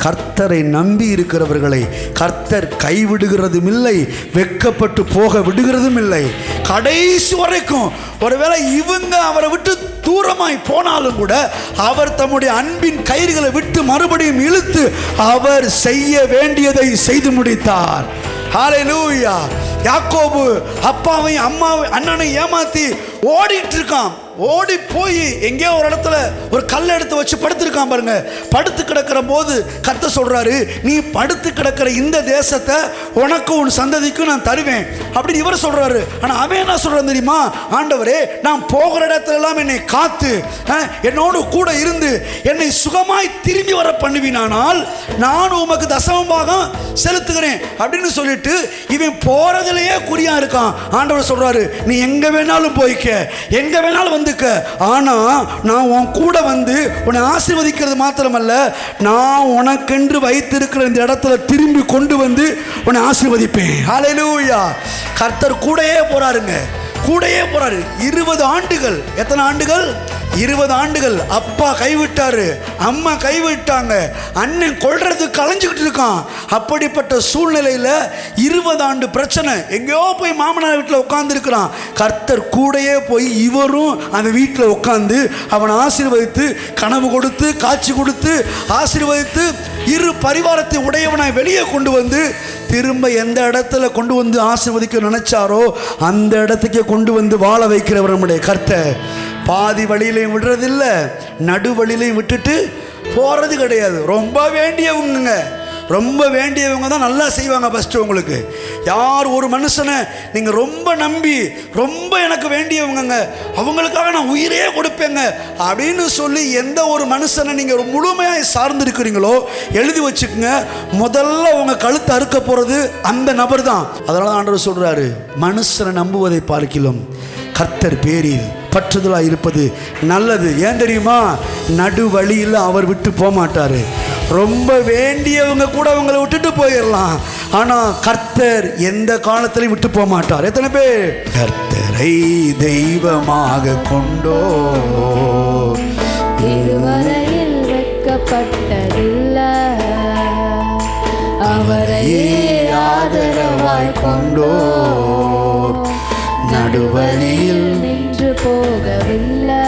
கர்த்தரை நம்பி இருக்கிறவர்களை கர்த்தர் கைவிடுகிறதும் இல்லை, வெட்கப்பட்டு போக விடுகிறதும் இல்லை. கடைசி வரைக்கும் ஒருவேளை இவங்க அவரை விட்டு தூரமாய் போனாலும் கூட அவர் தம்முடைய அன்பின் கயிறுகளை விட்டு மறுபடியும் இழுத்து அவர் செய்ய வேண்டியதை செய்து முடித்தார். ஹல்லேலூயா. யாக்கோபு அப்பாவையும் அம்மாவையும் அண்ணனையும் ஏமாத்தி ஓடிட்டு இருக்கான். ஓடி போய் எங்கேயோ ஒரு இடத்துல ஒரு கல்லை எடுத்து வச்சு படுத்திருக்கான் பாருங்க. படுத்து கிடக்கிற போது கர்த்தர் சொல்றாரு, நீ படுத்து கிடக்கிற இந்த தேசத்தை உனக்கு உன் சந்ததிக்கும் நான் தருவேன் அப்படின்னு இவர் சொல்றாரு. ஆனா அவன் என்ன சொல்றான் தெரியுமா? ஆண்டவரே, நான் போகிற இடத்துல எல்லாம் என்னை காத்து என்னோடு கூட இருந்து என்னை சுகமாய் திரும்பி வர பண்ணுவினானால் நான் உமக்கு தசமபாகம் செலுத்துகிறேன் அப்படின்னு சொல்லிட்டு இவன் போறதுலயே குறியா இருக்கான். ஆண்டவர் சொல்றாரு, நீ எங்க வேணாலும் போய்க்க, எங்க வேணாலும் வந்து, ஆனா நான் உன் கூட வந்து உன்னை ஆசீர்வதிக்கிறது மாத்திரமல்ல, நான் உனக்கென்று வைத்திருக்கிற இந்த இடத்துல திரும்பி கொண்டு வந்து உன்னை ஆசீர்வதிப்பேன். ஹல்லேலூயா. கர்த்தர் கூடயே போறாருங்க, கூடயே போறாரு. 20 ஆண்டுகள். எத்தனை ஆண்டுகள்? 20 ஆண்டுகள். அப்பா கைவிட்டாரு, அம்மா கைவிட்டாங்க, அண்ணன் கொல்றதுக்கு கலைஞ்சுக்கிட்டு இருக்கான். அப்படிப்பட்ட சூழ்நிலையில் 20 ஆண்டு பிரச்சனை. எங்கேயோ போய் மாமனார் வீட்டில் உட்கார்ந்து இருக்கிறான். கர்த்தர் கூடையே போய் இவரும் அந்த வீட்டில் உட்கார்ந்து அவனை ஆசீர்வதித்து, கனவு கொடுத்து, காட்சி கொடுத்து, ஆசீர்வதித்து, இரு பரிவாரத்தை உடையவனாய் வெளியே கொண்டு வந்து திரும்ப எந்த இடத்துல கொண்டு வந்து ஆசீர்வதிக்க நினைச்சாரோ அந்த இடத்துக்கே கொண்டு வந்து வாழ வைக்கிறவர் நம்முடைய கர்த்தர். பாதி வழியிலையும் விடுறதில்லை, நடு வழியிலையும் விட்டுட்டு போகிறது கிடையாது. ரொம்ப வேண்டியவங்க, ரொம்ப வேண்டியவங்க தான் நல்லா செய்வாங்க. ஃபஸ்ட்டு உங்களுக்கு யார் ஒரு மனுஷனை நீங்கள் ரொம்ப நம்பி ரொம்ப எனக்கு வேண்டியவங்க, அவங்களுக்காக நான் உயிரே கொடுப்பேங்க அப்படின்னு சொல்லி எந்த ஒரு மனுஷனை நீங்கள் முழுமையாக சார்ந்திருக்கிறீங்களோ எழுதி வச்சுக்கோங்க, முதல்ல உங்கள் கழுத்தை அறுக்க போகிறது அந்த நபர் தான். அதனால தான் ஆண்டவர் சொல்கிறாரு, மனுஷனை நம்புவதை பார்க்கிலும் கர்த்தர் பேரில் பற்றுதலாக இருப்பது நல்லது. ஏன் தெரியுமா? நடு வழியில் அவர் விட்டு போக மாட்டார். ரொம்ப வேண்டியவங்க கூட அவங்களை விட்டுட்டு போயிடலாம், ஆனால் கர்த்தர் எந்த காலத்திலையும் விட்டு போக மாட்டார். எத்தனை பேர் கர்த்தரை தெய்வமாக கொண்டோ திருவரையில் வைக்கப்பட்டதில்லை, அவரையே ஆதரவாய் கொண்டோ நடுவழியில் நின்று போகவில்லை.